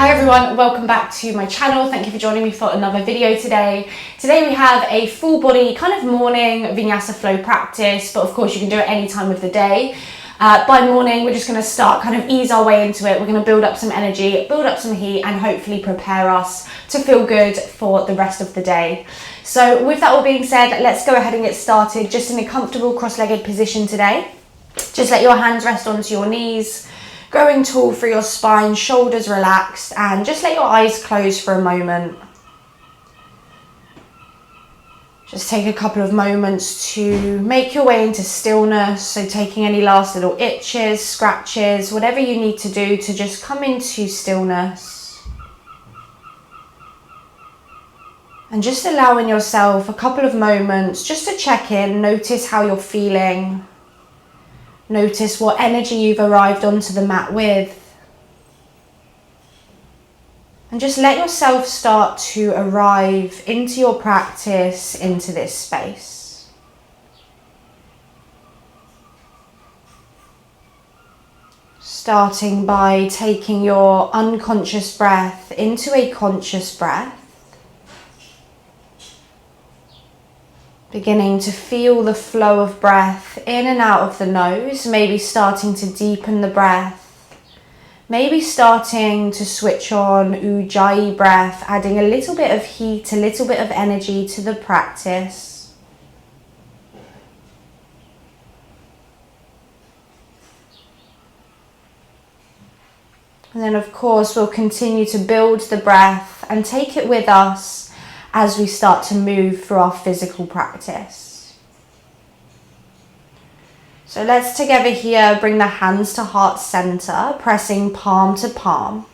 Hi everyone, welcome back to my channel. Thank you for joining me for another video today. Today we have a full body kind of morning vinyasa flow practice, but of course you can do it any time of the day. By morning, we're just going to start kind of ease our way into it. We're going to build up some energy, build up some heat, and hopefully prepare us to feel good for the rest of the day. So with that all being said, let's go ahead and get started just in a comfortable cross-legged position today. Just let your hands rest onto your knees, growing tall through your spine, shoulders relaxed, and just let your eyes close for a moment. Just take a couple of moments to make your way into stillness, so taking any last little itches, scratches, whatever you need to do to just come into stillness. And just allowing yourself a couple of moments just to check in, notice how you're feeling. Notice what energy you've arrived onto the mat with. And just let yourself start to arrive into your practice, into this space. Starting by taking your unconscious breath into a conscious breath. Beginning to feel the flow of breath in and out of the nose, maybe starting to deepen the breath, maybe starting to switch on Ujjayi breath, adding a little bit of heat, a little bit of energy to the practice. And then of course we'll continue to build the breath and take it with us as we start to move through our physical practice. So let's together here bring the hands to heart center, pressing palm to palm.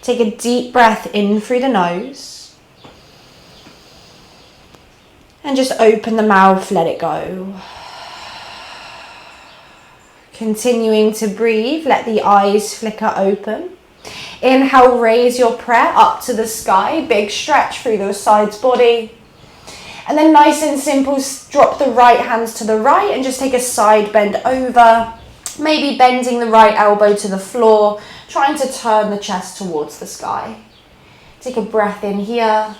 Take a deep breath in through the nose. And just open the mouth, let it go. Continuing to breathe, let the eyes flicker open. Inhale, raise your prayer up to the sky, big stretch through the sides body. And then nice and simple, drop the right hands to the right and just take a side bend over. Maybe bending the right elbow to the floor, trying to turn the chest towards the sky. Take a breath in here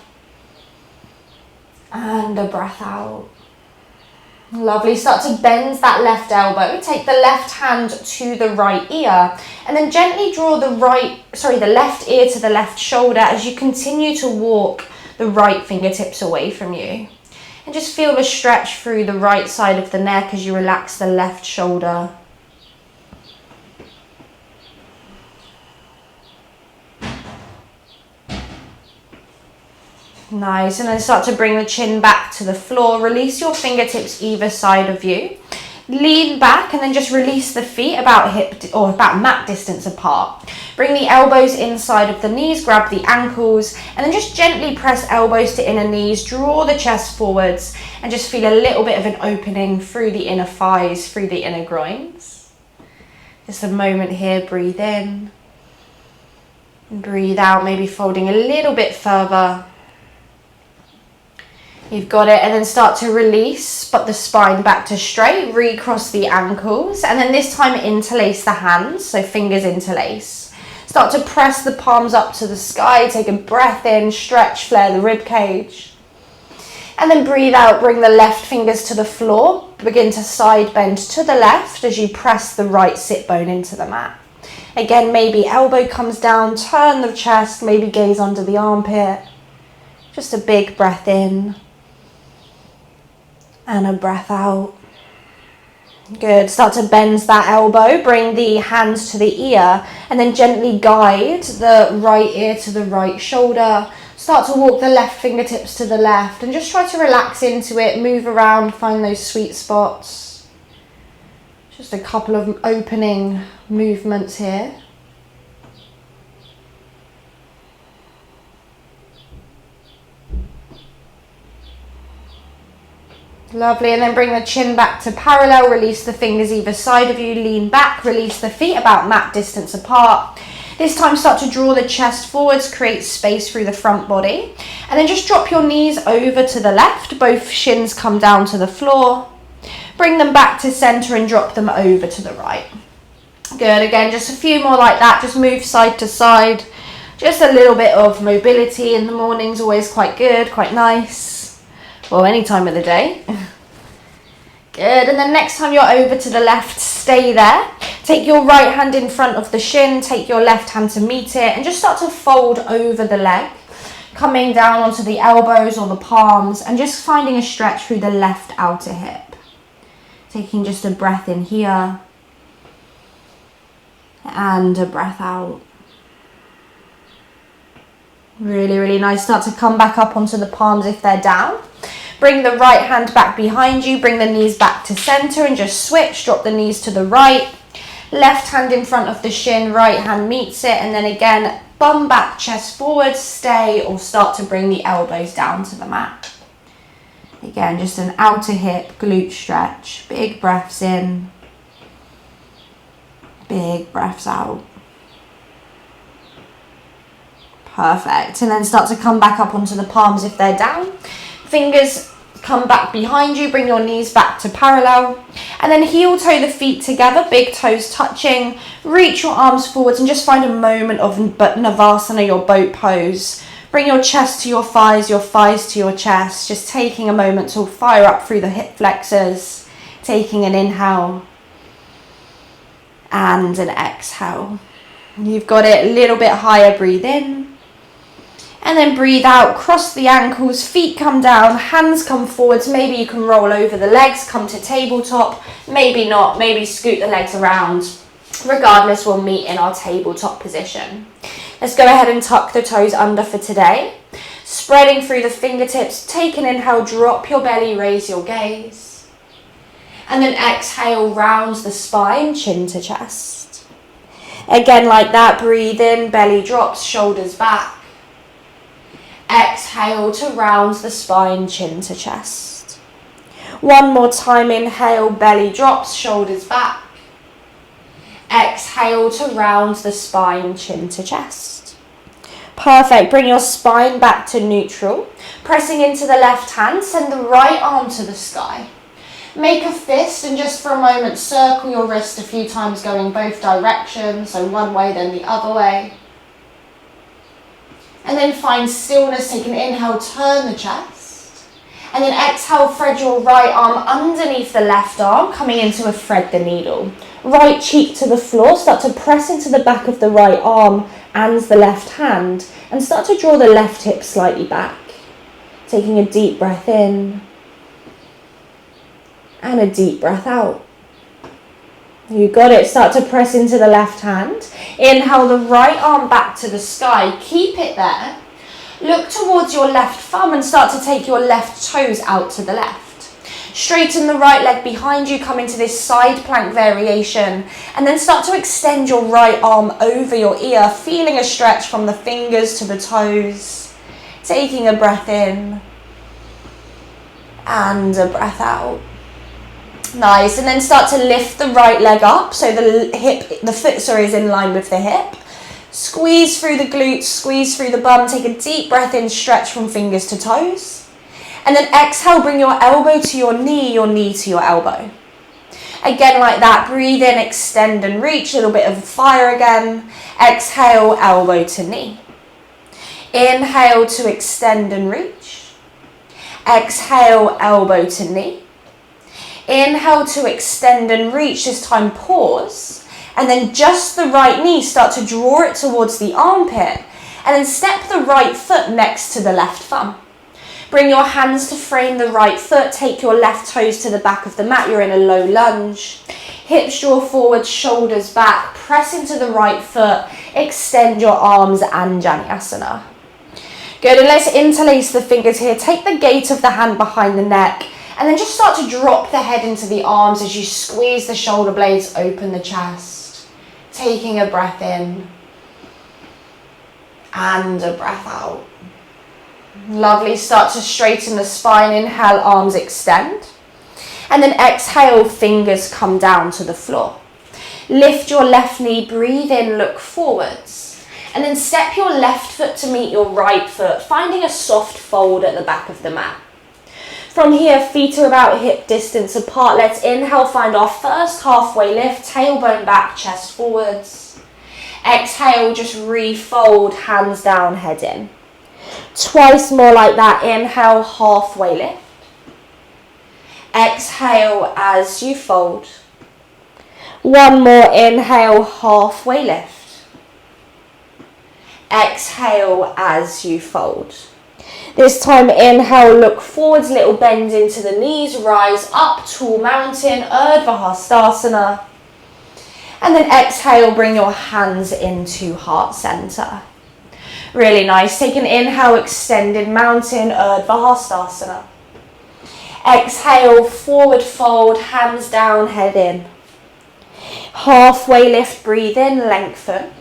and a breath out. Lovely. Start to bend that left elbow. Take the left hand to the right ear and then gently draw the left ear to the left shoulder as you continue to walk the right fingertips away from you. And just feel the stretch through the right side of the neck as you relax the left shoulder. Nice, and then start to bring the chin back to the floor. Release your fingertips either side of you. Lean back and then just release the feet about mat distance apart. Bring the elbows inside of the knees, grab the ankles, and then just gently press elbows to inner knees. Draw the chest forwards and just feel a little bit of an opening through the inner thighs, through the inner groins. Just a moment here, breathe in. And breathe out, maybe folding a little bit further. You've got it, and then start to release, but the spine back to straight, recross the ankles, and then this time interlace the hands, so fingers interlace. Start to press the palms up to the sky, take a breath in, stretch, flare the rib cage. And then breathe out, bring the left fingers to the floor, begin to side bend to the left as you press the right sit bone into the mat. Again, maybe elbow comes down, turn the chest, maybe gaze under the armpit. Just a big breath in. And a breath out. Good. Start to bend that elbow. Bring the hands to the ear and then gently guide the right ear to the right shoulder. Start to walk the left fingertips to the left and just try to relax into it. Move around, find those sweet spots. Just a couple of opening movements here. Lovely, and then bring the chin back to parallel, release the fingers either side of you, lean back, release the feet about mat distance apart. This time start to draw the chest forwards, create space through the front body, and then just drop your knees over to the left, both shins come down to the floor. Bring them back to center and drop them over to the right. Good, again, just a few more like that, just move side to side. Just a little bit of mobility in the morning's always quite good, quite nice. Well, any time of the day. Good, and then next time you're over to the left, stay there. Take your right hand in front of the shin, take your left hand to meet it, and just start to fold over the leg, coming down onto the elbows or the palms, and just finding a stretch through the left outer hip. Taking just a breath in here, and a breath out. Really, really nice. Start to come back up onto the palms if they're down. Bring the right hand back behind you, bring the knees back to center and just switch. Drop the knees to the right. Left hand in front of the shin, right hand meets it, and then again, bum back, chest forward, stay, or start to bring the elbows down to the mat. Again, just an outer hip, glute stretch. Big breaths in, big breaths out. Perfect. And then start to come back up onto the palms if they're down. Fingers come back behind you, bring your knees back to parallel. And then heel toe the feet together, big toes touching. Reach your arms forwards and just find a moment of Navasana, your boat pose. Bring your chest to your thighs to your chest. Just taking a moment to fire up through the hip flexors. Taking an inhale and an exhale. You've got it, a little bit higher, breathe in. And then breathe out, cross the ankles, feet come down, hands come forwards. Maybe you can roll over the legs, come to tabletop. Maybe not, maybe scoot the legs around. Regardless, we'll meet in our tabletop position. Let's go ahead and tuck the toes under for today. Spreading through the fingertips, take an inhale, drop your belly, raise your gaze. And then exhale, rounds the spine, chin to chest. Again, like that, breathe in, belly drops, shoulders back. Exhale to round the spine, chin to chest. One more time, inhale, belly drops, shoulders back. Exhale to round the spine, chin to chest. Perfect, bring your spine back to neutral. Pressing into the left hand, send the right arm to the sky. Make a fist and just for a moment circle your wrist a few times going both directions, so one way then the other way. And then find stillness, take an inhale, turn the chest. And then exhale, thread your right arm underneath the left arm, coming into a thread the needle. Right cheek to the floor, start to press into the back of the right arm and the left hand. And start to draw the left hip slightly back. Taking a deep breath in. And a deep breath out. You got it. Start to press into the left hand. Inhale the right arm back to the sky. Keep it there. Look towards your left thumb and start to take your left toes out to the left. Straighten the right leg behind you. Come into this side plank variation. And then start to extend your right arm over your ear. Feeling a stretch from the fingers to the toes. Taking a breath in. And a breath out. Nice, and then start to lift the right leg up so the foot is in line with the hip. Squeeze through the glutes, squeeze through the bum, take a deep breath in, stretch from fingers to toes. And then exhale, bring your elbow to your knee to your elbow. Again like that, breathe in, extend and reach, a little bit of fire again. Exhale, elbow to knee. Inhale to extend and reach. Exhale, elbow to knee. Inhale to extend and reach, this time pause, and then just the right knee, start to draw it towards the armpit, and then step the right foot next to the left thumb. Bring your hands to frame the right foot, take your left toes to the back of the mat, you're in a low lunge. Hips draw forward, shoulders back, press into the right foot, extend your arms, Anjaneyasana. Good, and let's interlace the fingers here, take the gate of the hand behind the neck, and then just start to drop the head into the arms as you squeeze the shoulder blades, open the chest. Taking a breath in and a breath out. Lovely, start to straighten the spine, inhale, arms extend. And then exhale, fingers come down to the floor. Lift your left knee, breathe in, look forwards. And then step your left foot to meet your right foot, finding a soft fold at the back of the mat. From here, feet are about hip distance apart. Let's inhale, find our first halfway lift, tailbone back, chest forwards. Exhale, just refold, hands down, head in. Twice more like that. Inhale, halfway lift. Exhale as you fold. One more, inhale, halfway lift. Exhale as you fold. This time, inhale, look forwards, little bend into the knees, rise up, tall mountain, Urdhva Hastasana. And then exhale, bring your hands into heart center. Really nice. Take an inhale, extended mountain, Urdhva Hastasana. Exhale, forward fold, hands down, head in. Halfway lift, breathe in, lengthen.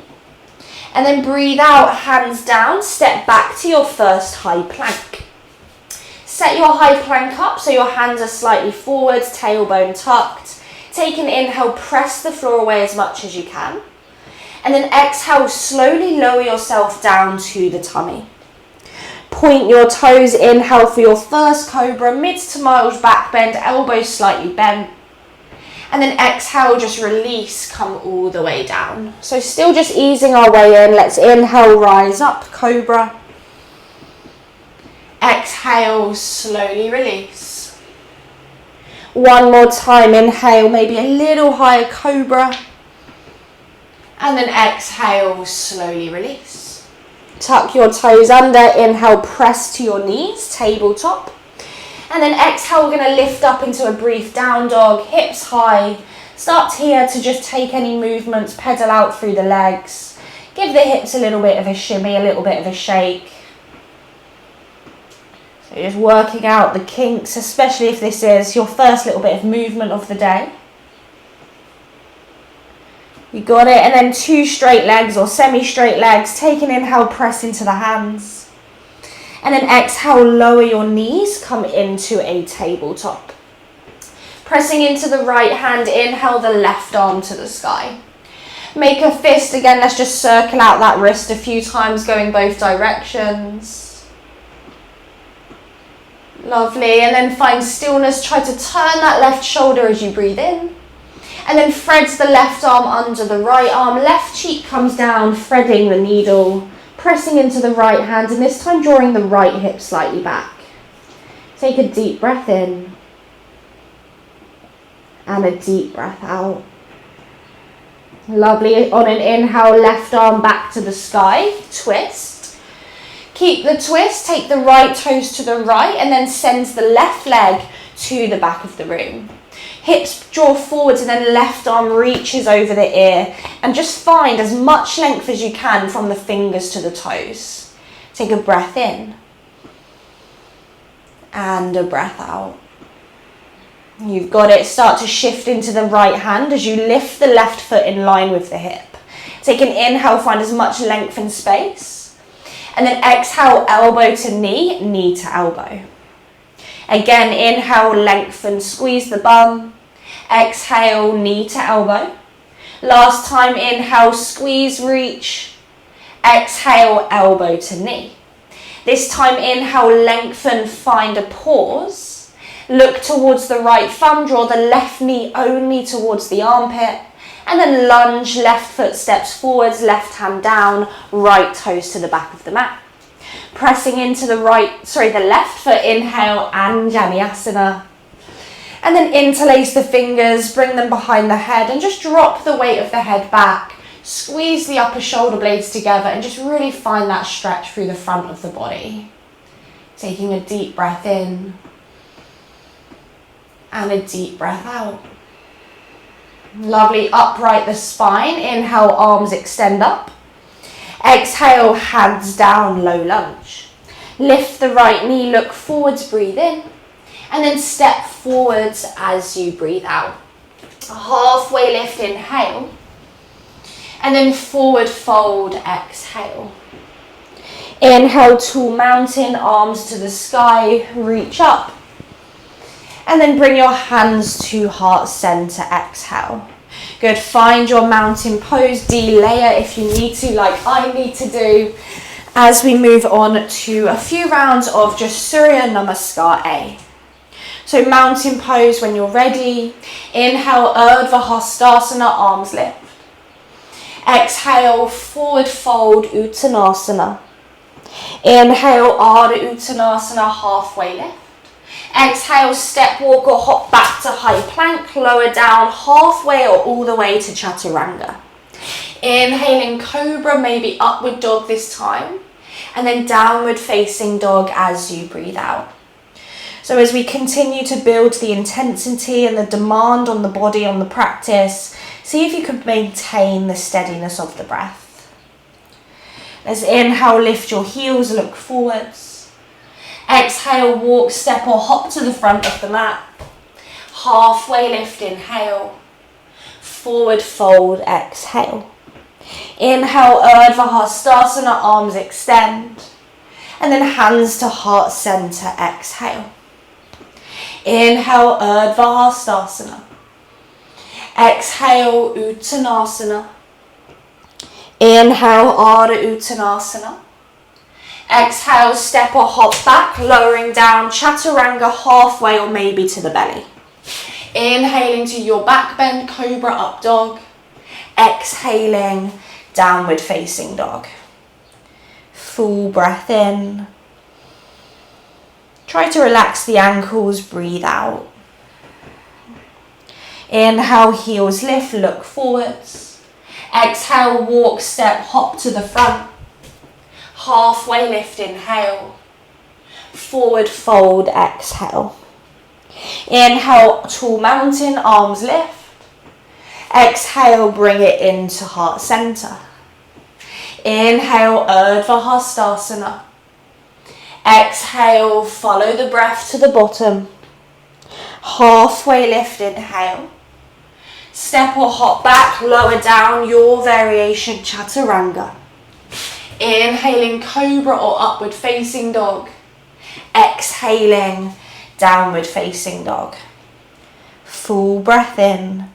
And then breathe out, hands down, step back to your first high plank. Set your high plank up so your hands are slightly forwards, tailbone tucked. Take an inhale, press the floor away as much as you can. And then exhale, slowly lower yourself down to the tummy. Point your toes, inhale for your first cobra, mid to mild back bend, elbows slightly bent. And then exhale, just release, come all the way down. So still just easing our way in. Let's inhale, rise up, cobra. Exhale, slowly release. One more time, inhale, maybe a little higher, cobra. And then exhale, slowly release. Tuck your toes under, inhale, press to your knees, tabletop. And then exhale, we're going to lift up into a brief down dog, hips high. Start here to just take any movements, pedal out through the legs. Give the hips a little bit of a shimmy, a little bit of a shake. So just working out the kinks, especially if this is your first little bit of movement of the day. You got it. And then 2 straight legs or semi-straight legs. Take an inhale, press into the hands. And then exhale, lower your knees, come into a tabletop. Pressing into the right hand, inhale the left arm to the sky. Make a fist, again, let's just circle out that wrist a few times, going both directions. Lovely, and then find stillness, try to turn that left shoulder as you breathe in. And then threads the left arm under the right arm, left cheek comes down, threading the needle. Pressing into the right hand, and this time drawing the right hip slightly back. Take a deep breath in and a deep breath out. Lovely. On an inhale, left arm back to the sky, twist. Keep the twist, take the right toes to the right and then send the left leg to the back of the room. Hips draw forwards and then left arm reaches over the ear, and just find as much length as you can from the fingers to the toes. Take a breath in and a breath out. You've got it. Start to shift into the right hand as you lift the left foot in line with the hip. Take an inhale, find as much length and space. And then exhale, elbow to knee, knee to elbow. Again, inhale, lengthen, squeeze the bum. Exhale, knee to elbow. Last time, inhale, squeeze, reach. Exhale, elbow to knee. This time, inhale, lengthen, find a pause. Look towards the right thumb, draw the left knee only towards the armpit. And then lunge, left foot steps forwards, left hand down, right toes to the back of the mat. Pressing into the left foot, inhale, Anjaneyasana. And then interlace the fingers, bring them behind the head and just drop the weight of the head back. Squeeze the upper shoulder blades together and just really find that stretch through the front of the body. Taking a deep breath in and a deep breath out. Lovely, upright the spine. Inhale, arms extend up. Exhale, hands down, low lunge. Lift the right knee, look forwards, breathe in. And then step forwards as you breathe out. A halfway lift, inhale. And then forward fold, exhale. Inhale, tall mountain, arms to the sky, reach up. And then bring your hands to heart center, exhale. Good, find your mountain pose, delayer if you need to, like I need to do, as we move on to a few rounds of just Surya Namaskar A. So mountain pose when you're ready. Inhale, Urdhva Hastasana, arms lift. Exhale, forward fold, Uttanasana. Inhale, Ardha Uttanasana, halfway lift. Exhale, step walk or hop back to high plank, lower down halfway or all the way to Chaturanga. Inhaling Cobra, maybe upward dog this time, and then downward facing dog as you breathe out. So as we continue to build the intensity and the demand on the body, on the practice, see if you can maintain the steadiness of the breath. Let's inhale, lift your heels, look forwards. Exhale, walk, step or hop to the front of the mat. Halfway lift, inhale. Forward fold, exhale. Inhale, Urdhva Hastasana, arms extend. And then hands to heart center, exhale. Inhale, Urdhva Hastasana. Exhale, Uttanasana. Inhale, Ardha Uttanasana. Exhale, step or hop back, lowering down, Chaturanga halfway or maybe to the belly. Inhaling to your back bend, Cobra, up dog. Exhaling, downward facing dog. Full breath in. Try to relax the ankles, breathe out. Inhale, heels lift, look forwards. Exhale, walk, step, hop to the front. Halfway lift, inhale. Forward fold, exhale. Inhale, tall mountain, arms lift. Exhale, bring it into heart center. Inhale, Urdhva Hastasana. Exhale, follow the breath to the bottom. Halfway lift, inhale. Step or hop back, lower down, your variation, Chaturanga. Inhaling, Cobra or upward facing dog. Exhaling, downward facing dog. Full breath in.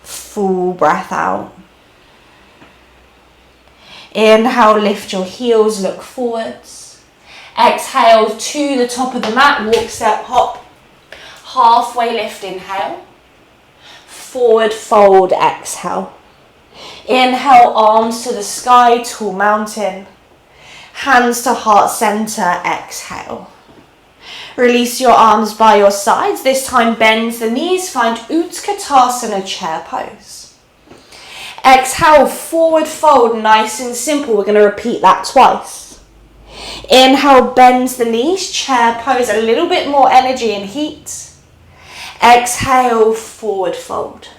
Full breath out. Inhale, lift your heels, look forwards. Exhale to the top of the mat, walk, step, hop. Halfway lift, inhale. Forward fold, exhale. Inhale, arms to the sky, tall mountain. Hands to heart center, exhale. Release your arms by your sides. This time bend the knees, find Utkatasana, chair pose. Exhale, forward fold, nice and simple. We're going to repeat that twice. Inhale, bend the knees, chair pose, a little bit more energy and heat. Exhale, forward fold.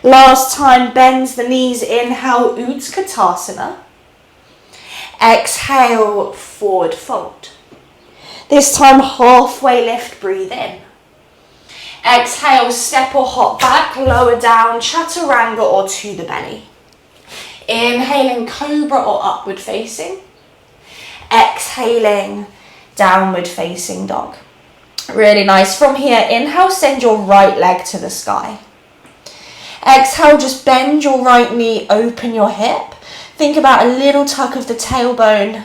Last time, bend the knees, inhale, Utkatasana. Exhale, forward fold. This time, halfway lift, breathe in. Exhale, step or hop back, lower down, Chaturanga or to the belly. Inhaling, Cobra or upward facing. Exhaling, downward facing dog. Really nice. From here, inhale, send your right leg to the sky. Exhale, just bend your right knee, open your hip. Think about a little tuck of the tailbone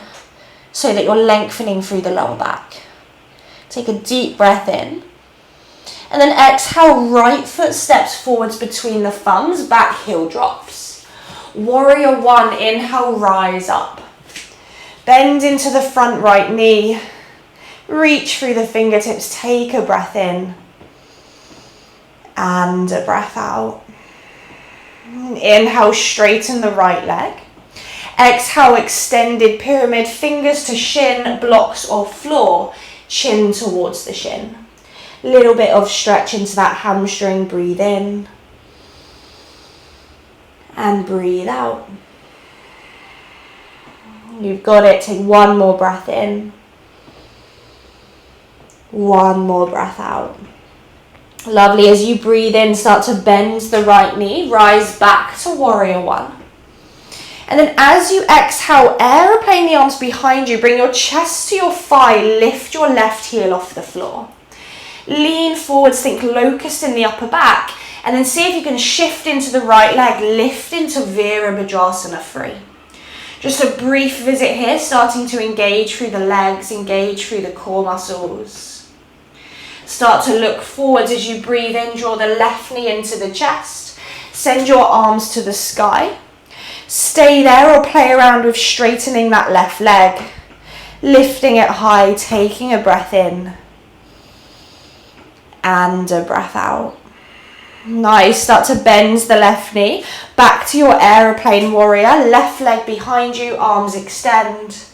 so that you're lengthening through the lower back. Take a deep breath in. And then exhale, right foot steps forwards between the thumbs, back heel drops. Warrior one, inhale, rise up. Bend into the front right knee. Reach through the fingertips, take a breath in. And a breath out. Inhale, straighten the right leg. Exhale, extended pyramid, fingers to shin, blocks or floor, chin towards the shin. Little bit of stretch into that hamstring, breathe in. And breathe out. You've got it, take one more breath in. One more breath out. Lovely, as you breathe in, start to bend the right knee, rise back to warrior one. And then as you exhale, aeroplane the arms behind you, bring your chest to your thigh, lift your left heel off the floor. Lean forwards, think locust in the upper back, and then see if you can shift into the right leg, lift into Virabhadrasana free. Just a brief visit here, starting to engage through the legs, engage through the core muscles. Start to look forwards as you breathe in, draw the left knee into the chest. Send your arms to the sky. Stay there or play around with straightening that left leg. Lifting it high, taking a breath in. And a breath out. Nice, start to bend the left knee. Back to your aeroplane warrior. Left leg behind you, arms extend.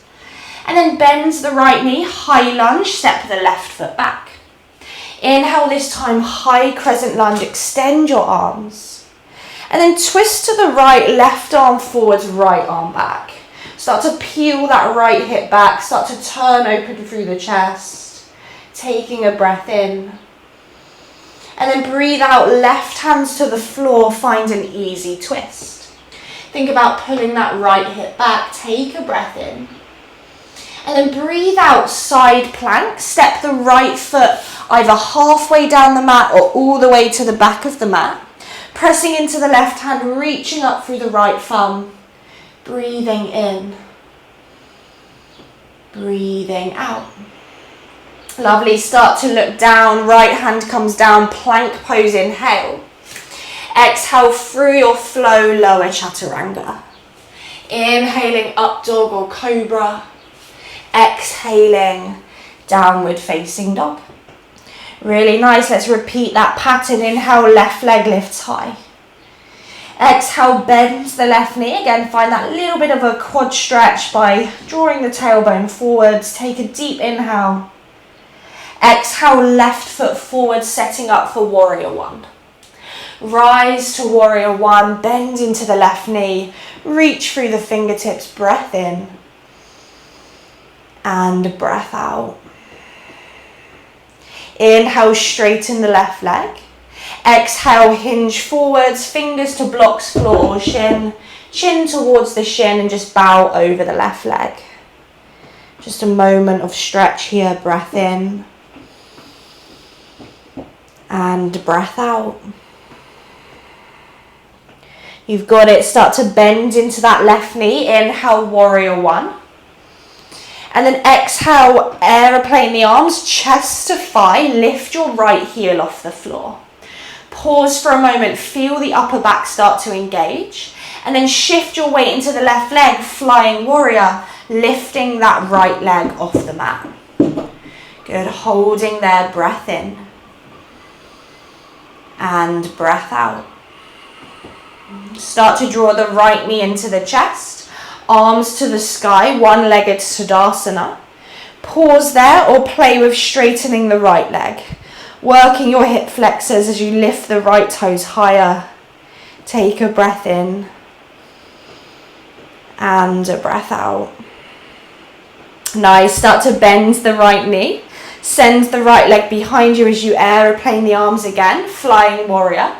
And then bend the right knee, high lunge, step the left foot back. Inhale this time, high crescent lunge, extend your arms. And then twist to the right, left arm forwards, right arm back. Start to peel that right hip back, start to turn open through the chest. Taking a breath in. And then breathe out, left hands to the floor, find an easy twist. Think about pulling that right hip back, take a breath in. And then breathe out, side plank, step the right foot either halfway down the mat or all the way to the back of the mat. Pressing into the left hand, reaching up through the right thumb. Breathing in. Breathing out. Lovely, start to look down, right hand comes down, plank pose, inhale. Exhale through your flow, lower chaturanga. Inhaling, up dog or cobra. Exhaling, downward facing dog. Really nice, let's repeat that pattern. Inhale, left leg lifts high. Exhale, bend the left knee. Again, find that little bit of a quad stretch by drawing the tailbone forwards. Take a deep inhale. Exhale, left foot forward, setting up for warrior one. Rise to warrior one, bend into the left knee, reach through the fingertips, breath in. And breath out. Inhale, straighten the left leg. Exhale, hinge forwards, fingers to blocks, floor or shin. Chin towards the shin and just bow over the left leg. Just a moment of stretch here, breath in. And breath out. You've got it, start to bend into that left knee. Inhale, warrior one. And then exhale, aeroplane the arms, chest to thigh, lift your right heel off the floor. Pause for a moment, feel the upper back start to engage. And then shift your weight into the left leg, flying warrior, lifting that right leg off the mat. Good, holding there, breath in. And breath out. Start to draw the right knee into the chest, arms to the sky, one-legged Savasana. Pause there or play with straightening the right leg. Working your hip flexors as you lift the right toes higher. Take a breath in and a breath out. Nice, start to bend the right knee. Send the right leg behind you as you aeroplane the arms again, flying warrior.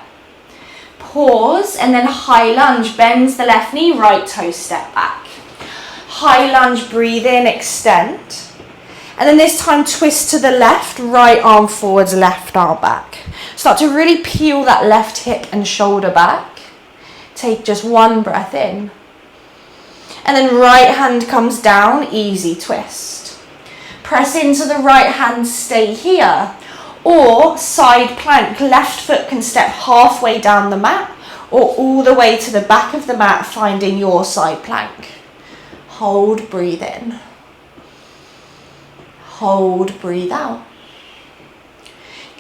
Pause and then high lunge, bend the left knee, right toe step back. High lunge, breathe in, extend. And then this time twist to the left, right arm forwards, left arm back. Start to really peel that left hip and shoulder back. Take just one breath in. And then right hand comes down, easy twist. Press into the right hand, stay here. Or side plank, left foot can step halfway down the mat or all the way to the back of the mat, finding your side plank. Hold, breathe in. Hold, breathe out.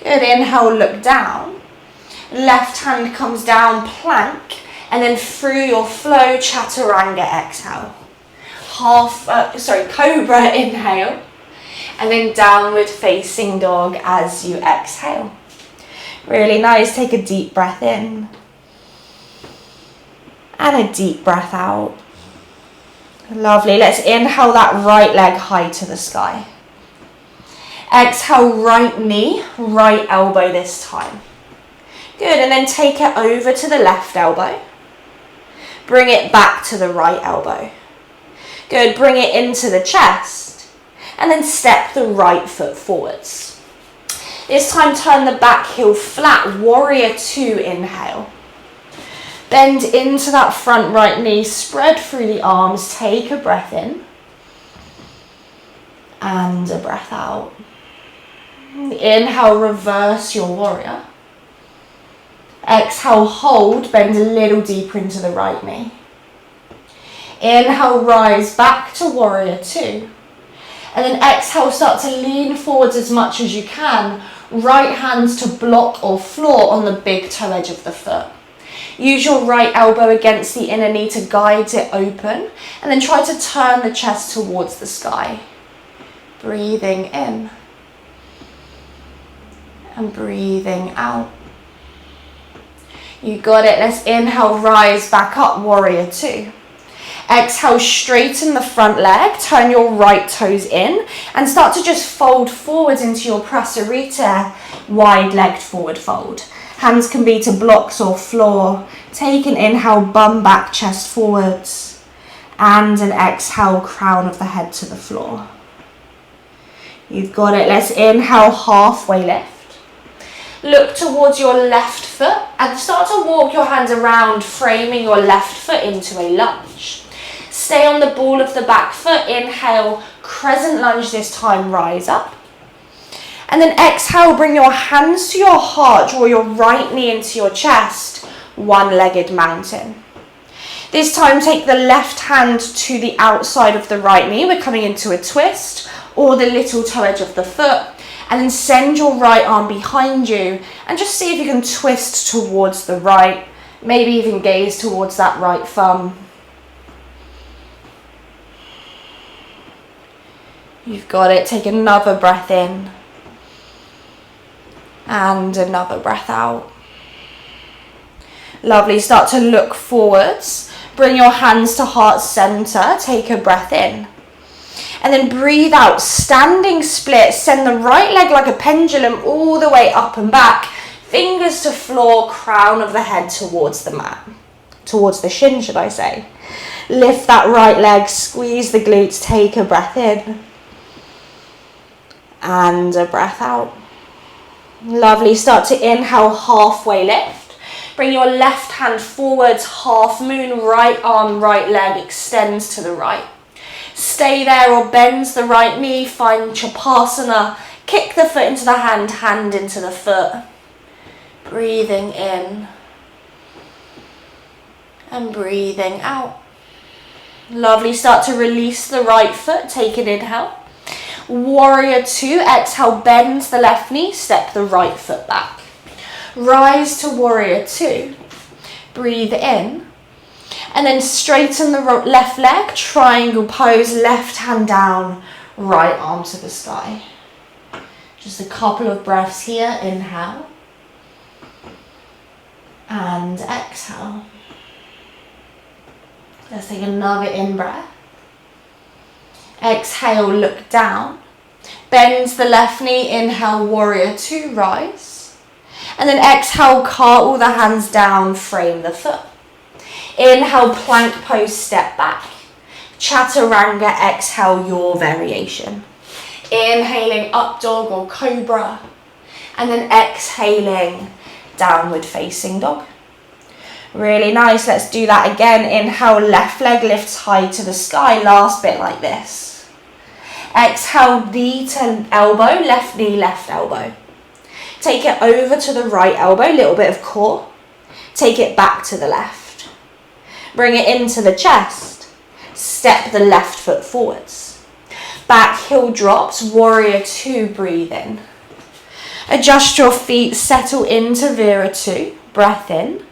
Good, inhale, look down. Left hand comes down, plank, and then through your flow, chaturanga, exhale. Cobra, inhale. And then downward facing dog as you exhale. Really nice, take a deep breath in. And a deep breath out. Lovely, let's inhale that right leg high to the sky. Exhale, right knee, right elbow this time. Good, and then take it over to the left elbow. Bring it back to the right elbow. Good, bring it into the chest. And then step the right foot forwards. This time turn the back heel flat, warrior two, inhale. Bend into that front right knee, spread through the arms, take a breath in. And a breath out. Inhale, reverse your warrior. Exhale, hold, bend a little deeper into the right knee. Inhale, rise back to warrior two. And then exhale, start to lean forwards as much as you can. Right hands to block or floor on the big toe edge of the foot. Use your right elbow against the inner knee to guide it open. And then try to turn the chest towards the sky. Breathing in. And breathing out. You got it. Let's inhale, rise back up, warrior two. Exhale, straighten the front leg, turn your right toes in and start to just fold forwards into your prasarita, wide-legged forward fold. Hands can be to blocks or floor. Take an inhale, bum back, chest forwards. And an exhale, crown of the head to the floor. You've got it. Let's inhale, halfway lift. Look towards your left foot and start to walk your hands around, framing your left foot into a lunge. Stay on the ball of the back foot. Inhale, crescent lunge this time, rise up. And then exhale, bring your hands to your heart, draw your right knee into your chest, one-legged mountain. This time take the left hand to the outside of the right knee. We're coming into a twist or the little toe edge of the foot. And then send your right arm behind you and just see if you can twist towards the right. Maybe even gaze towards that right thumb. You've got it. Take another breath in. And another breath out. Lovely. Start to look forwards. Bring your hands to heart center. Take a breath in. And then breathe out, standing split. Send the right leg like a pendulum all the way up and back. Fingers to floor, crown of the head towards the mat. Towards the shin, should I say. Lift that right leg, squeeze the glutes, take a breath in. And a breath out. Lovely. Start to inhale, halfway lift. Bring your left hand forwards, half moon, right arm, right leg extends to the right. Stay there or bends the right knee, find Chapasana, kick the foot into the hand, hand into the foot. Breathing in and breathing out. Lovely, start to release the right foot, take an inhale. Warrior two, exhale, bend the left knee, step the right foot back. Rise to warrior two, breathe in. And then straighten the left leg, triangle pose, left hand down, right arm to the sky. Just a couple of breaths here, inhale. And exhale. Let's take another in breath. Exhale, look down. Bend the left knee, inhale, warrior two, rise. And then exhale, cartwheel the hands down, frame the foot. Inhale, plank pose, step back. Chaturanga, exhale, your variation. Inhaling, up dog or cobra. And then exhaling, downward facing dog. Really nice. Let's do that again. Inhale, left leg lifts high to the sky. Last bit like this. Exhale, knee to elbow, left knee, left elbow. Take it over to the right elbow, little bit of core. Take it back to the left. Bring it into the chest. Step the left foot forwards. Back heel drops, warrior two, breathe in. Adjust your feet, settle into Vira two. Breath in.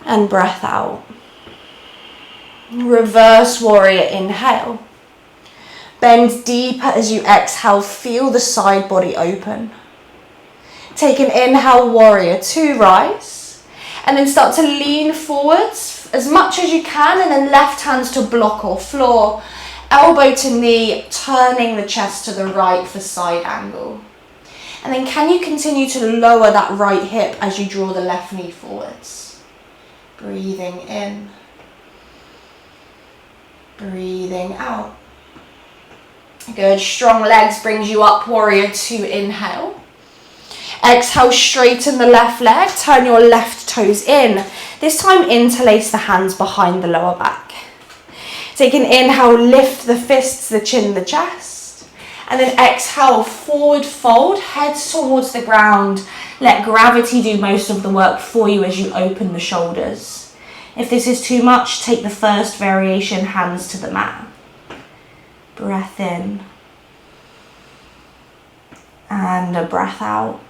And breath out. Reverse warrior, inhale. Bend deeper as you exhale, feel the side body open. Take an inhale, warrior two, rise. And then start to lean forwards as much as you can, and then left hands to block or floor. Elbow to knee, turning the chest to the right for side angle. And then can you continue to lower that right hip as you draw the left knee forwards? Breathing in. Breathing out. Good, strong legs brings you up, warrior two, inhale. Exhale, straighten the left leg, turn your left toes in. This time interlace the hands behind the lower back. Take an inhale, lift the fists, the chin, the chest. And then exhale, forward fold, heads towards the ground. Let gravity do most of the work for you as you open the shoulders. If this is too much, take the first variation, hands to the mat. Breath in. And a breath out.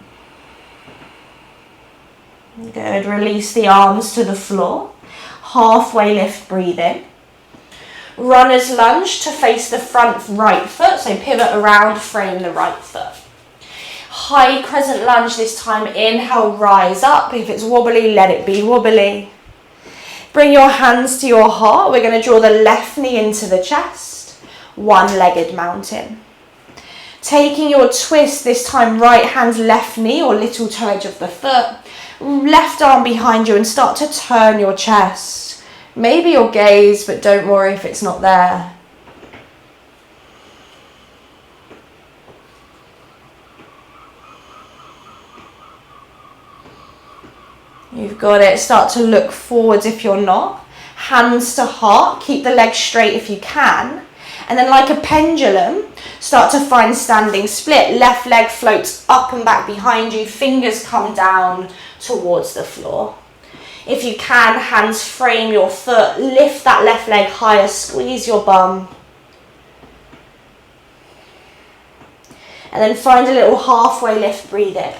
Good, release the arms to the floor. Halfway lift, breathe in. Runner's lunge to face the front right foot, so pivot around, frame the right foot. High crescent lunge this time, inhale, rise up. If it's wobbly, let it be wobbly. Bring your hands to your heart. We're going to draw the left knee into the chest. One-legged mountain. Taking your twist, this time right hand, left knee or little toe edge of the foot. Left arm behind you and start to turn your chest. Maybe your gaze, but don't worry if it's not there. You've got it. Start to look forwards if you're not. Hands to heart. Keep the legs straight if you can. And then like a pendulum, start to find standing split. Left leg floats up and back behind you. Fingers come down towards the floor. If you can, hands frame your foot. Lift that left leg higher. Squeeze your bum. And then find a little halfway lift. Breathe in.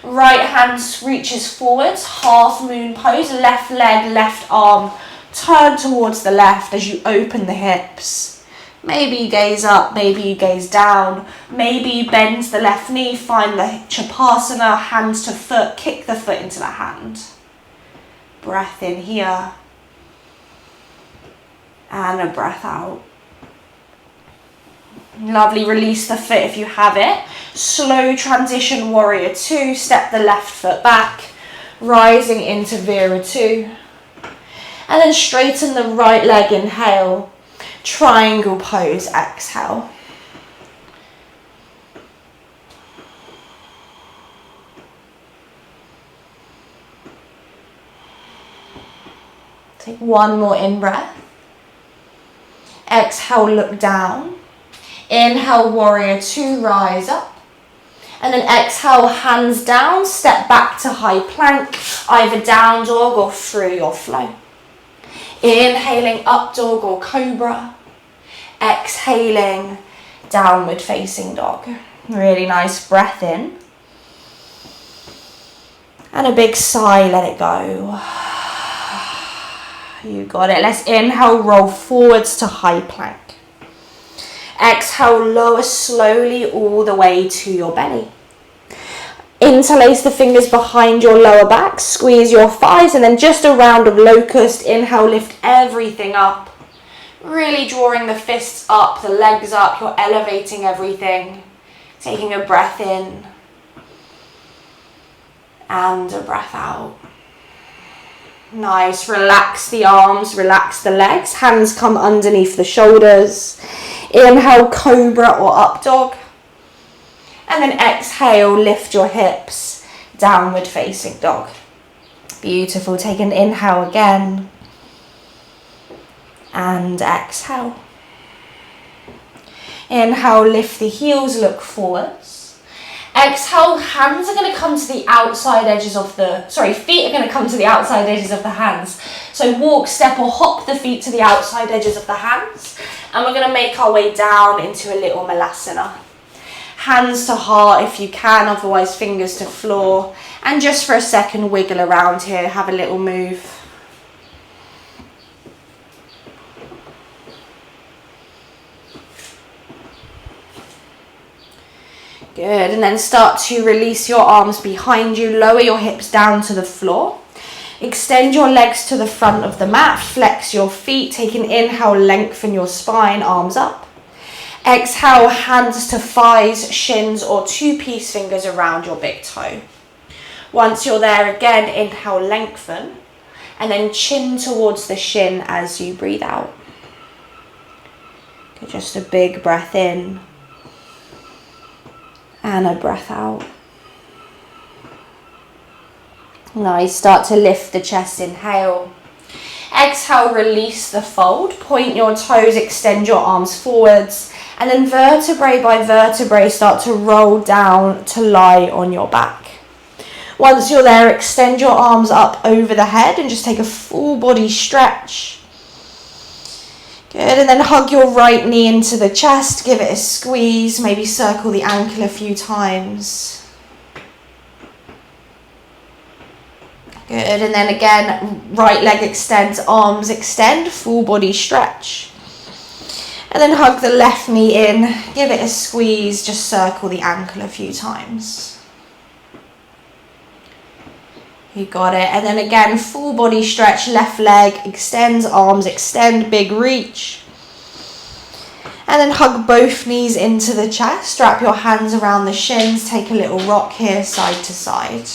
Right hand reaches forwards. Half moon pose. Left leg, left arm. Turn towards the left as you open the hips. Maybe you gaze up, maybe you gaze down. Maybe you bend the left knee, find the Chapasana, hands to foot, kick the foot into the hand. Breath in here. And a breath out. Lovely, release the foot if you have it. Slow transition, warrior two, step the left foot back, rising into Vira two. And then straighten the right leg, inhale. Triangle pose, exhale. Take one more in-breath. Exhale, look down. Inhale, warrior two, rise up. And then exhale, hands down, step back to high plank, either down dog or through your flow. Inhaling, up dog or cobra. Exhaling, downward facing dog. Really nice breath in. And a big sigh, let it go. You got it. Let's inhale, roll forwards to high plank. Exhale, lower slowly all the way to your belly. Interlace the fingers behind your lower back, squeeze your thighs, and then just a round of locust. Inhale, lift everything up. Really drawing the fists up, the legs up, you're elevating everything. Taking a breath in and a breath out. Nice, relax the arms, relax the legs, hands come underneath the shoulders. Inhale, cobra or up dog. And then exhale, lift your hips, downward facing dog. Beautiful, take an inhale again. And exhale. Inhale, lift the heels, look forwards. Exhale, hands are going to come to the outside edges of the, feet are going to come to the outside edges of the hands. So walk, step or hop the feet to the outside edges of the hands. And we're going to make our way down into a little malasana. Hands to heart if you can, otherwise fingers to floor. And just for a second, wiggle around here, have a little move. Good, and then start to release your arms behind you, lower your hips down to the floor. Extend your legs to the front of the mat, flex your feet, take an inhale, lengthen your spine, arms up. Exhale, hands to thighs, shins or two peace fingers around your big toe. Once you're there again, inhale, lengthen, and then chin towards the shin as you breathe out. Okay, just a big breath in. And a breath out. Nice, start to lift the chest, inhale. Exhale, release the fold. Point your toes, extend your arms forwards. And then vertebrae by vertebrae start to roll down to lie on your back. Once you're there, extend your arms up over the head and just take a full body stretch. Good, and then hug your right knee into the chest, give it a squeeze, maybe circle the ankle a few times. Good, and then again, right leg extends, arms extend, full body stretch. And then hug the left knee in, give it a squeeze, just circle the ankle a few times. You got it. And then again, full body stretch, left leg extends, arms extend, big reach. And then hug both knees into the chest, wrap your hands around the shins, take a little rock here, side to side.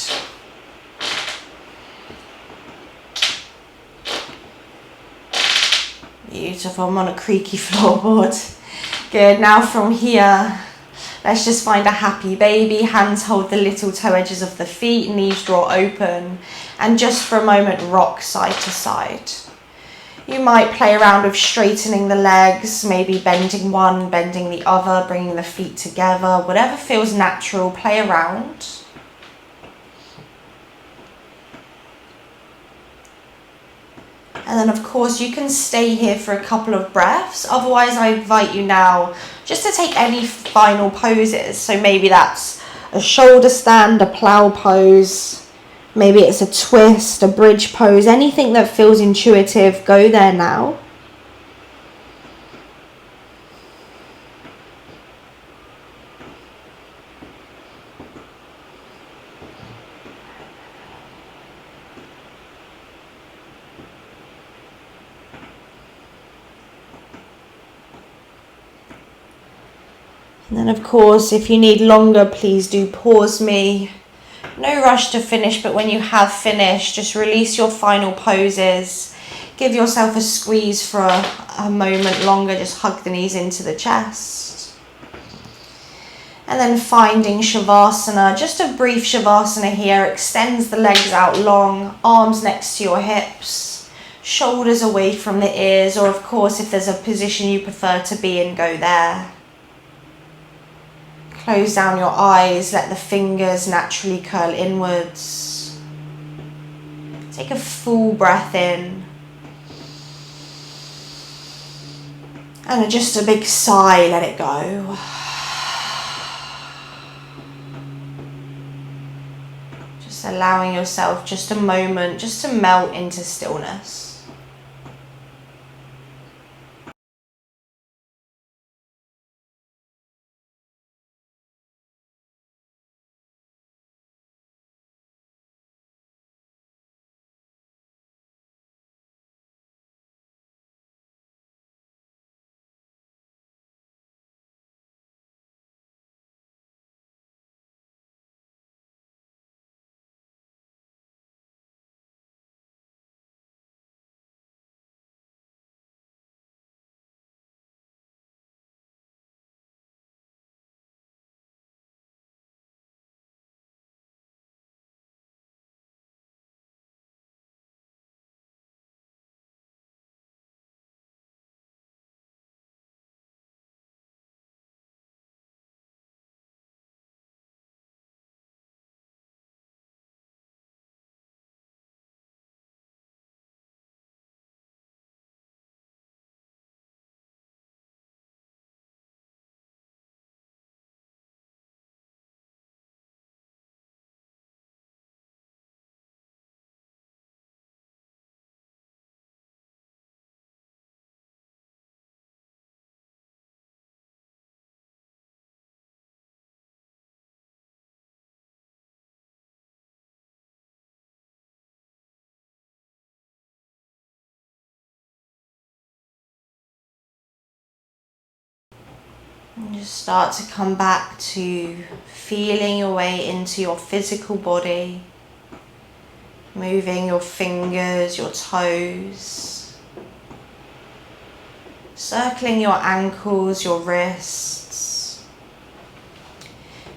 Beautiful, I'm on a creaky floorboard. Good, now from here, let's just find a happy baby. Hands hold the little toe edges of the feet, knees draw open. And just for a moment, rock side to side. You might play around with straightening the legs, maybe bending one, bending the other, bringing the feet together. Whatever feels natural, play around. And then of course you can stay here for a couple of breaths. Otherwise I invite you now just to take any final poses. So maybe that's a shoulder stand, a plow pose. Maybe it's a twist, a bridge pose. Anything that feels intuitive, go there now. And then of course, if you need longer, please do pause me. No rush to finish, but when you have finished, just release your final poses. Give yourself a squeeze for a moment longer, just hug the knees into the chest. And then finding Savasana, just a brief Savasana here, extends the legs out long, arms next to your hips, shoulders away from the ears, or of course if there's a position you prefer to be in, go there. Close down your eyes, let the fingers naturally curl inwards. Take a full breath in. And just a big sigh, let it go. Just allowing yourself just a moment, just to melt into stillness. And just start to come back to feeling your way into your physical body, moving your fingers, your toes, circling your ankles, your wrists,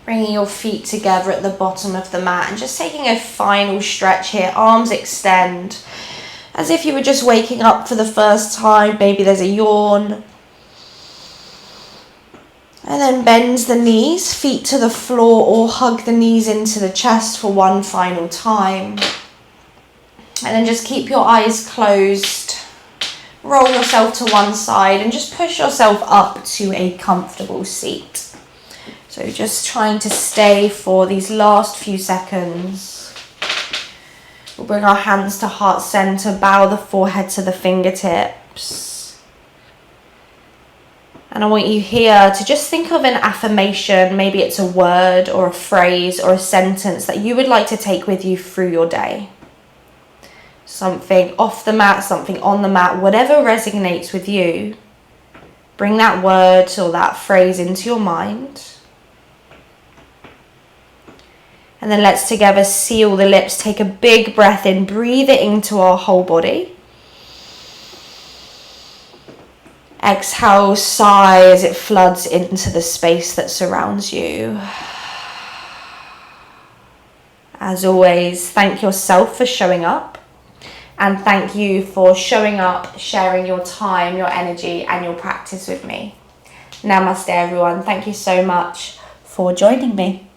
bringing your feet together at the bottom of the mat and just taking a final stretch here. Arms extend as if you were just waking up for the first time. Maybe there's a yawn. And then bend the knees, feet to the floor, or hug the knees into the chest for one final time. And then just keep your eyes closed. Roll yourself to one side and just push yourself up to a comfortable seat. So just trying to stay for these last few seconds. We'll bring our hands to heart center, bow the forehead to the fingertips. And I want you here to just think of an affirmation. Maybe it's a word or a phrase or a sentence that you would like to take with you through your day. Something off the mat, something on the mat, whatever resonates with you. Bring that word or that phrase into your mind. And then let's together seal the lips. Take a big breath in, breathe it into our whole body. Exhale, sigh as it floods into the space that surrounds you. As always, thank yourself for showing up. And thank you for showing up, sharing your time, your energy, and your practice with me. Namaste, everyone. Thank you so much for joining me.